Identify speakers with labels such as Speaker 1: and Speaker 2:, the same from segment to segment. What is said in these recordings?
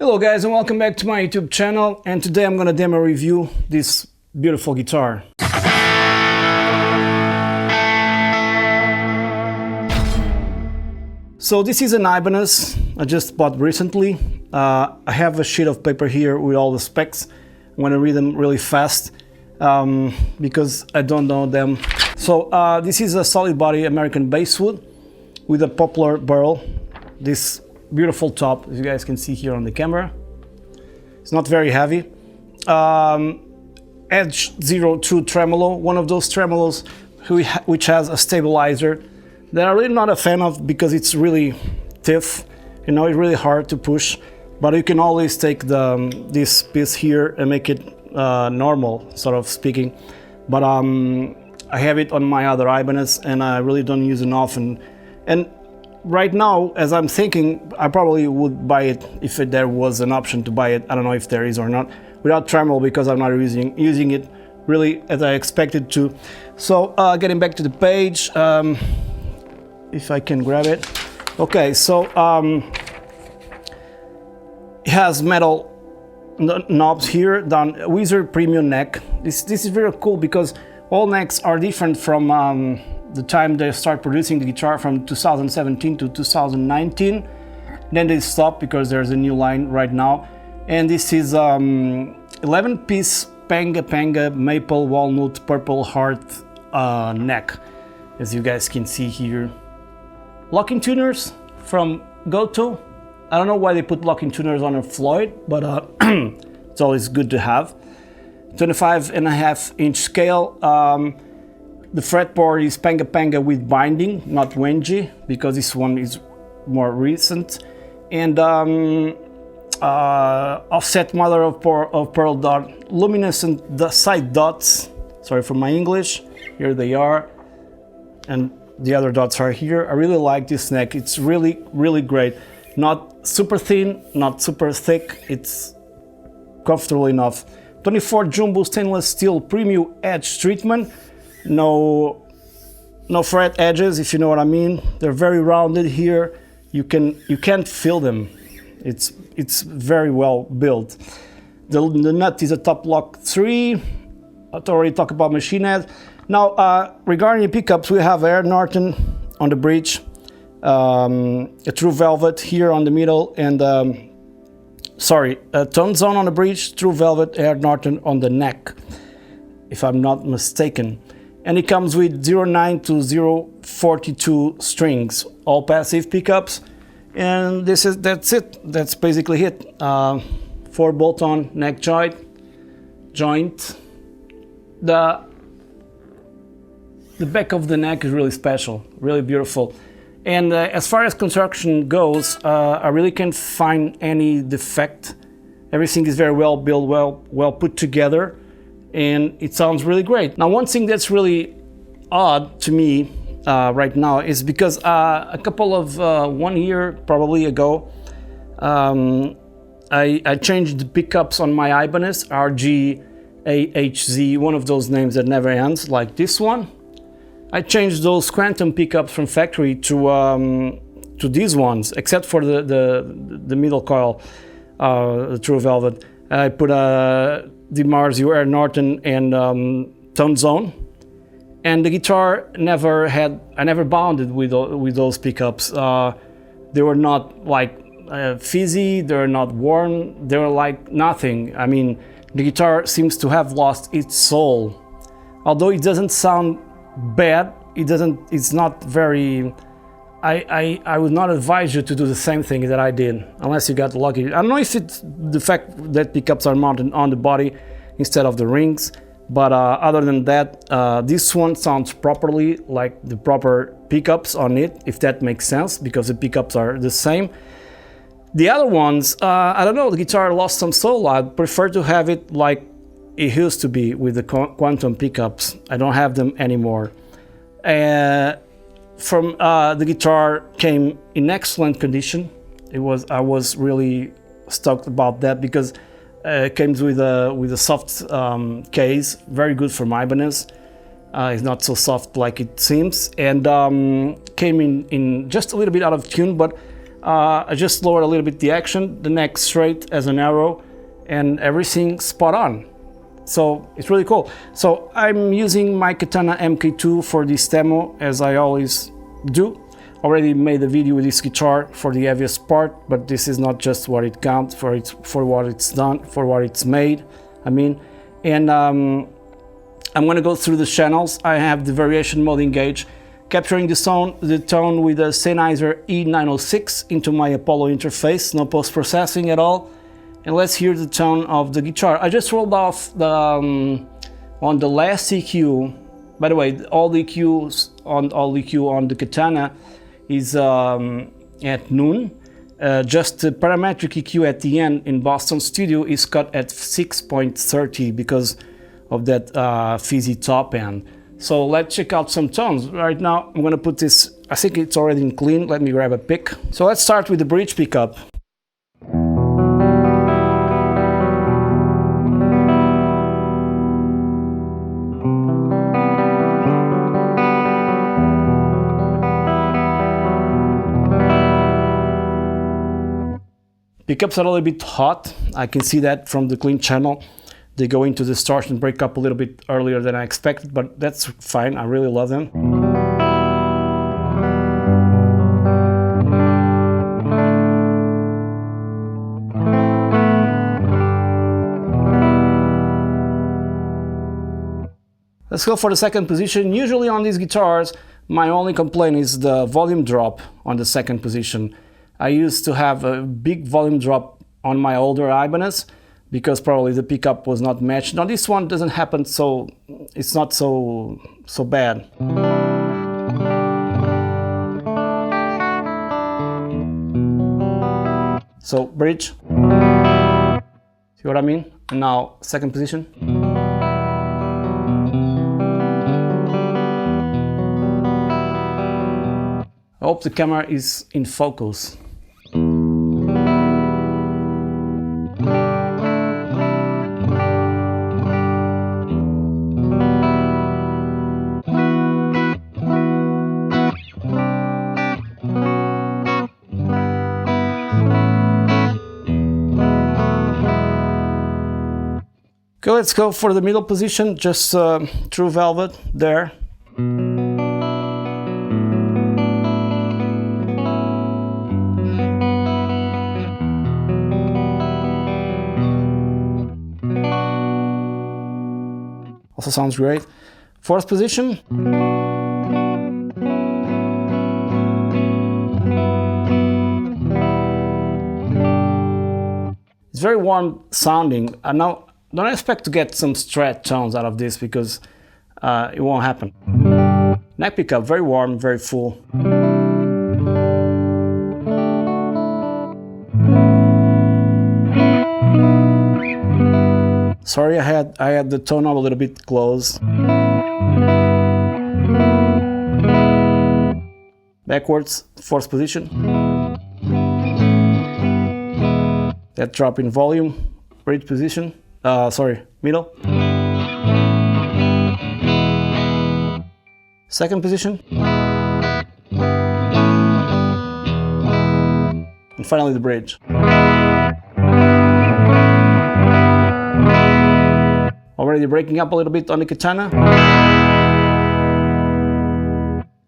Speaker 1: Hello guys and welcome back to my YouTube channel, and today I'm gonna demo review this beautiful guitar. So this is an IBANEZ I just bought recently. I have a sheet of paper here with all the specs. I'm gonna read them really fast because I don't know them. So this is a solid body American basswood with a poplar barrel. This beautiful top, as you guys can see here on the camera. It's not very heavy. Edge 02 tremolo, one of those tremolos which has a stabilizer that I'm really not a fan of because it's really stiff. You know, it's really hard to push, but you can always take this piece here and make it normal, sort of speaking. But I have it on my other IBANEZ and I really don't use it often. And right now, as I'm thinking, I probably would buy it if there was an option to buy it. I don't know if there is or not, without tremolo, because I'm not using it really as I expected to. So getting back to the page, if I can grab it. Okay, so it has metal knobs here, down Wizard Premium neck. This is very cool because all necks are different from the time they start producing the guitar, from 2017 to 2019. Then they stop because there's a new line right now. And this is 11-piece Panga maple walnut purple heart neck, as you guys can see here. Locking tuners from Goto. I don't know why they put locking tuners on a Floyd, but it's always good to have. 25.5-inch scale. The fretboard is Panga with binding, not Wenji, because this one is more recent. And offset mother of pearl dot, luminescent side dots. Sorry for my English. Here they are, and the other dots are here. I really like this neck. It's really great. Not super thin, not super thick. It's comfortable enough. 24 jumbo stainless steel premium edge treatment. No fret edges, if you know what I mean. They're very rounded here. You can't feel them. It's very well built. The nut is a top lock 3. I've already talked about machine head. Now regarding the pickups, we have Air Norton on the bridge, a True Velvet here on the middle, and a Tone Zone on the bridge, True Velvet, Air Norton on the neck, if I'm not mistaken. And it comes with 09 to 042 strings, all passive pickups, and that's it. That's basically it. 4 bolt-on neck joint. The back of the neck is really special, really beautiful. And as far as construction goes, I really can't find any defect. Everything is very well built, well put together, and it sounds really great. Now, one thing that's really odd to me right now is because a couple of 1 year probably ago, I changed the pickups on my IBANEZ, RG1070PBZ, one of those names that never ends, like this one. I changed those quantum pickups from factory to these ones, except for the middle coil, the True Velvet. I put a DiMarzio, Air Norton, and Tone Zone, and the guitar I never bonded with those pickups. They were not like fizzy, they were not worn, they were like nothing. I mean, the guitar seems to have lost its soul. Although it doesn't sound bad, it's not very. I would not advise you to do the same thing that I did, unless you got lucky. I don't know if it's the fact that pickups are mounted on the body instead of the rings, but other than that, this one sounds properly, like the proper pickups on it, if that makes sense, because the pickups are the same. The other ones, I don't know, the guitar lost some soul. I prefer to have it like it used to be with the quantum pickups. I don't have them anymore. The guitar came in excellent condition. I was really stoked about that because it comes with a soft case, very good for IBANEZ. It's not so soft like it seems, and came in just a little bit out of tune, but I just lowered a little bit the action, the neck straight as an arrow, and everything spot on. So it's really cool. So I'm using my Katana MK2 for this demo, as I always do. Already made a video with this guitar for the heaviest part, but this is not just what it counts for. It's for what it's done, for what it's made. I mean, and I'm going to go through the channels. I have the variation mode engaged, capturing the tone with a Sennheiser E906 into my Apollo interface, no post-processing at all. And let's hear the tone of the guitar. I just rolled off the on the last EQ. By the way, all the EQs on the Katana is at noon. Just the parametric EQ at the end in Boston Studio is cut at 6.30 because of that fizzy top end. So let's check out some tones. Right now I'm gonna put this, I think it's already in clean. Let me grab a pick. So let's start with the bridge pickup. Pickups are a little bit hot. I can see that from the clean channel. They go into distortion, break up a little bit earlier than I expected, but that's fine. I really love them. Let's go for the second position. Usually on these guitars, my only complaint is the volume drop on the second position. I used to have a big volume drop on my older IBANEZ because probably the pickup was not matched. Now this one doesn't happen, so it's not so bad. So bridge, see what I mean? And now second position. I hope the camera is in focus. Okay, let's go for the middle position, just true velvet there. Also sounds great. Fourth position. It's very warm sounding. Now, don't expect to get some strat tones out of this because it won't happen. Neck pickup, very warm, very full. Sorry, I had the tone knob a little bit close. Backwards, fourth position. That drop in volume, bridge position. Middle. Second position. And finally the bridge. Already breaking up a little bit on the Katana.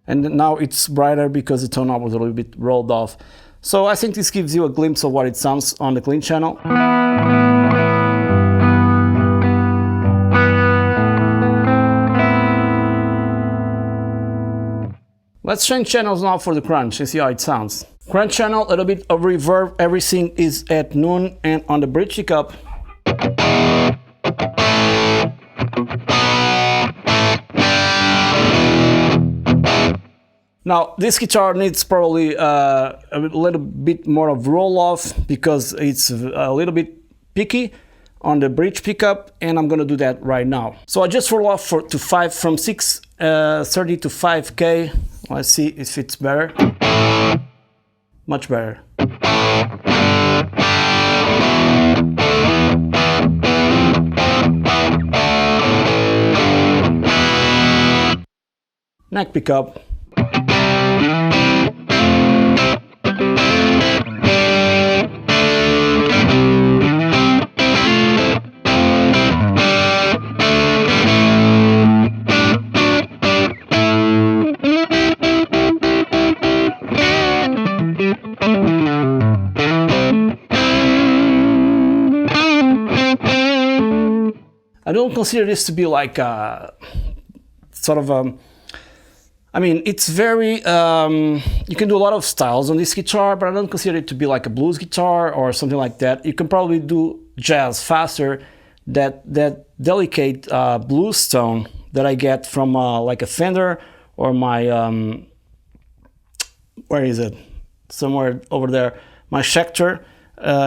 Speaker 1: And now it's brighter because the tone knob was a little bit rolled off. So I think this gives you a glimpse of what it sounds on the clean channel. Let's change channels now for the crunch and see how it sounds. Crunch channel, a little bit of reverb, everything is at noon, and on the bridge pickup. Now this guitar needs probably a little bit more of roll off because it's a little bit picky on the bridge pickup, and I'm gonna do that right now. So I just roll off to 5 from 630 to 5K. Let's see if it's better. Much better. Neck pickup. I don't consider this to be like a sort of a, I mean, it's very, you can do a lot of styles on this guitar, but I don't consider it to be like a blues guitar or something like that. You can probably do jazz faster. That delicate blues tone that I get from like a Fender or my, where is it? Somewhere over there. My Schecter,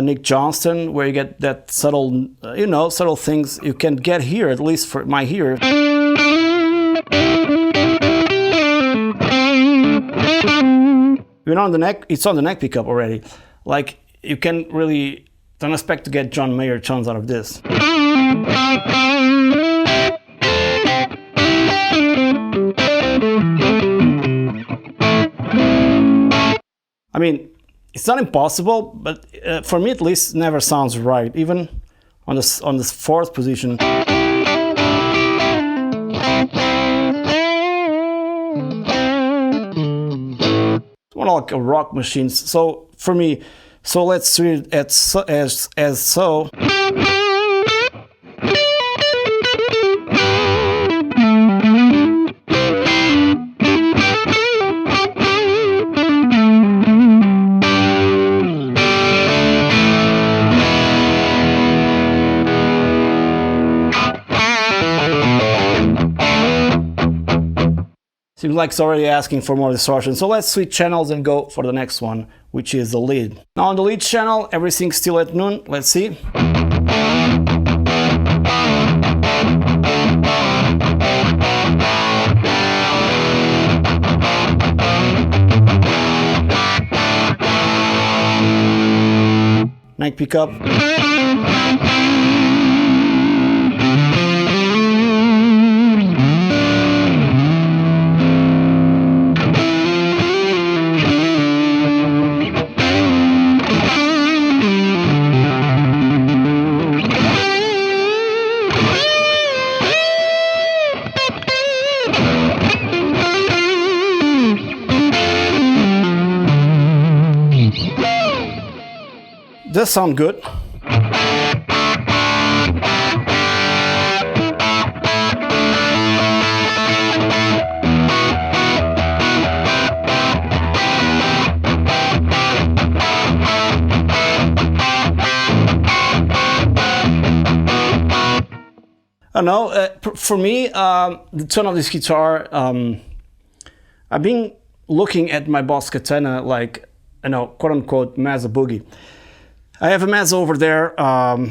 Speaker 1: Nick Johnston, where you get that subtle, you know, subtle things you can get here, at least for my ear. Even on the neck, it's on the neck pickup already. Like, you can really, don't expect to get John Mayer tones out of this. I mean, it's not impossible, but for me at least, it never sounds right, even on this fourth position. It's more like a rock machine. So for me, so let's treat it as so. Seems like it's already asking for more distortion, so let's switch channels and go for the next one, which is the lead. Now on the lead channel, everything's still at noon. Let's see. Neck pickup. Does sound good. I don't know, for me, the tone of this guitar, I've been looking at my Boss Katana like, you know, quote-unquote Mesa Boogie. I have a Mesa over there,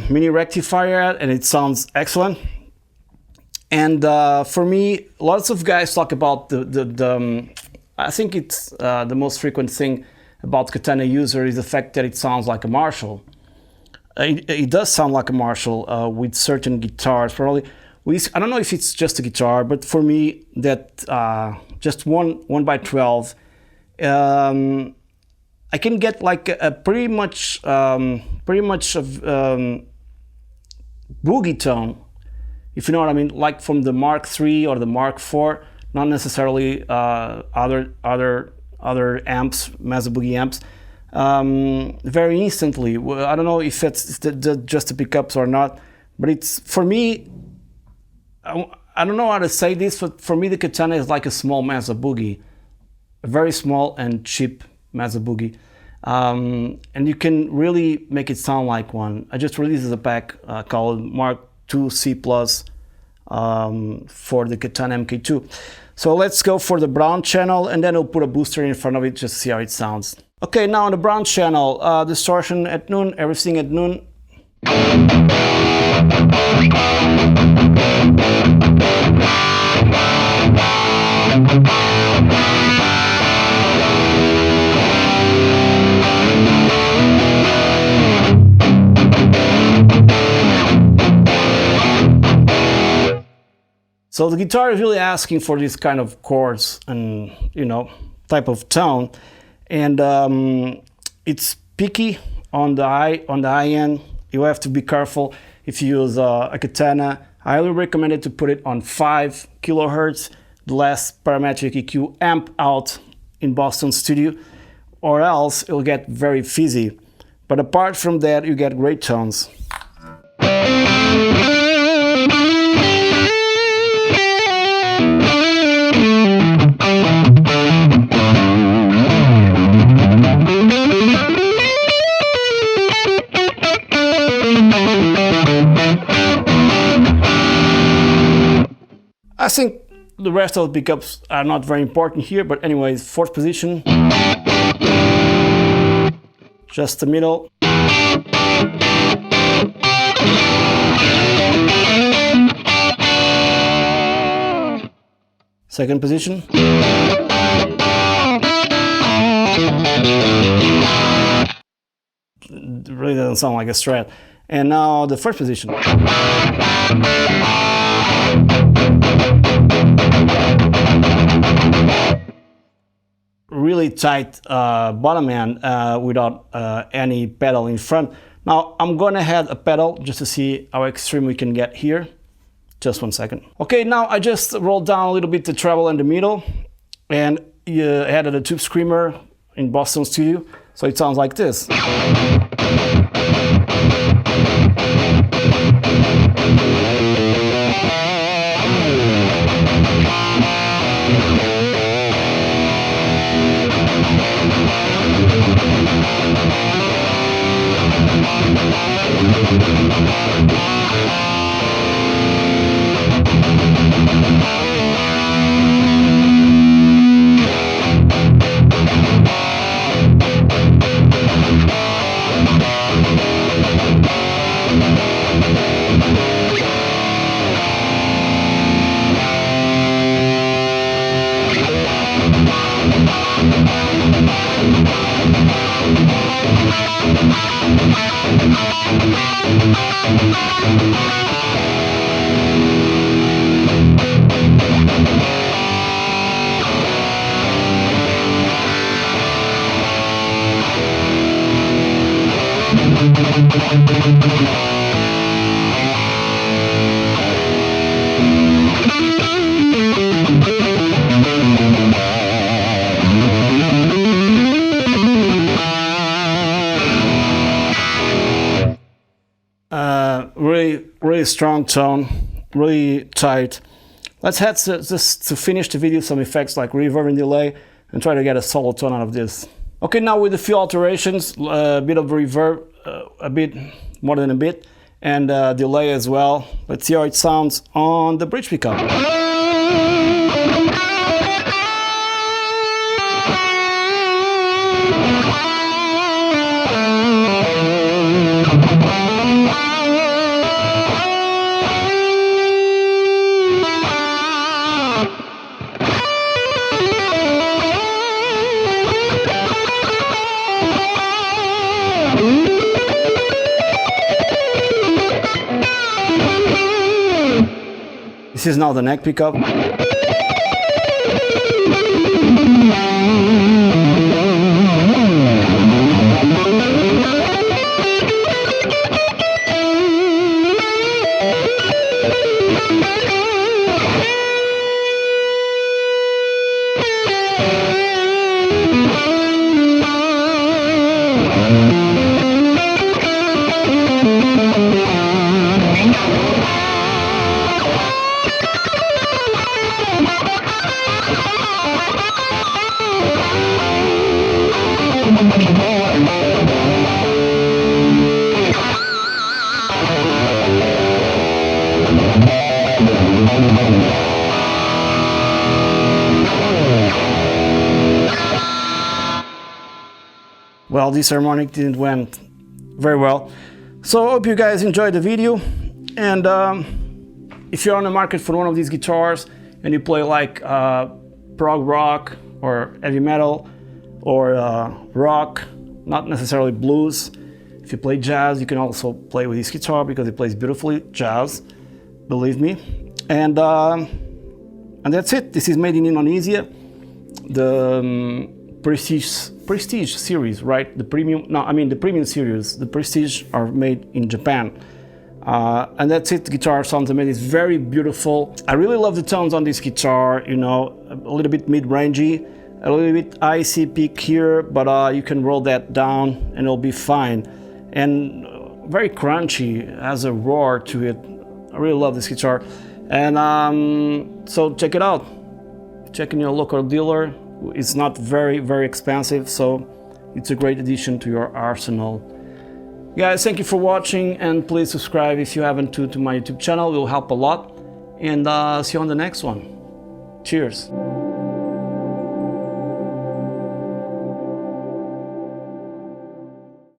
Speaker 1: mini rectifier, and it sounds excellent. And for me, lots of guys talk about I think it's the most frequent thing about Katana user is the fact that it sounds like a Marshall. It does sound like a Marshall with certain guitars, probably. I don't know if it's just a guitar, but for me, that just 1x12, I can get like a pretty much of boogie tone, if you know what I mean, like from the Mark III or the Mark IV, not necessarily other amps, Mesa Boogie amps. Very instantly. I don't know if it's just the pickups or not, but it's, for me, I don't know how to say this, but for me the Katana is like a small Mesa Boogie, a very small and cheap Mesa Boogie, and you can really make it sound like one. I just released a pack called Mark II C+, for the Katana MK2. So let's go for the brown channel, and then I'll put a booster in front of it just to see how it sounds. Okay, now on the brown channel, distortion at noon, everything at noon. So the guitar is really asking for this kind of chords and, you know, type of tone, and it's picky on the high end. You have to be careful if you use a Katana. I highly recommend it to put it on 5 kilohertz, the last parametric EQ amp out in Boston studio, or else it'll get very fizzy. But apart from that, you get great tones. I think the rest of the pickups are not very important here, but anyways, 4th position, just the middle. 2nd position. It really doesn't sound like a Strat. And now the 1st position. Really tight bottom end without any pedal in front. Now I'm gonna add a pedal just to see how extreme we can get here. Just 1 second. Okay, now I just rolled down a little bit the treble and the middle, and added a tube screamer in Boston Studio, so it sounds like this. Really strong tone, really tight. Let's head just to finish the video some effects like reverb and delay and try to get a solo tone out of this. Okay, now with a few alterations, a bit of reverb, a bit more than a bit, and delay as well. Let's see how it sounds on the bridge pickup. This is now the neck pickup. Well, this harmonic didn't went very well, so I hope you guys enjoyed the video. And if you're on the market for one of these guitars and you play like prog rock or heavy metal or rock, not necessarily blues, if you play jazz, you can also play with this guitar because it plays beautifully jazz, believe me. And that's it. This is made in Indonesia. The Prestige series, right? The premium, no, I mean the premium series. The Prestige are made in Japan. And that's it. The guitar sounds amazing. It's very beautiful. I really love the tones on this guitar, you know, a little bit mid-rangey, a little bit icy peak here, but you can roll that down and it'll be fine. And very crunchy, has a roar to it. I really love this guitar. And so check it out. Check in your local dealer. It's not very, very expensive, so it's a great addition to your arsenal. Guys, thank you for watching, and please subscribe if you haven't to my YouTube channel. It will help a lot. and see you on the next one. Cheers.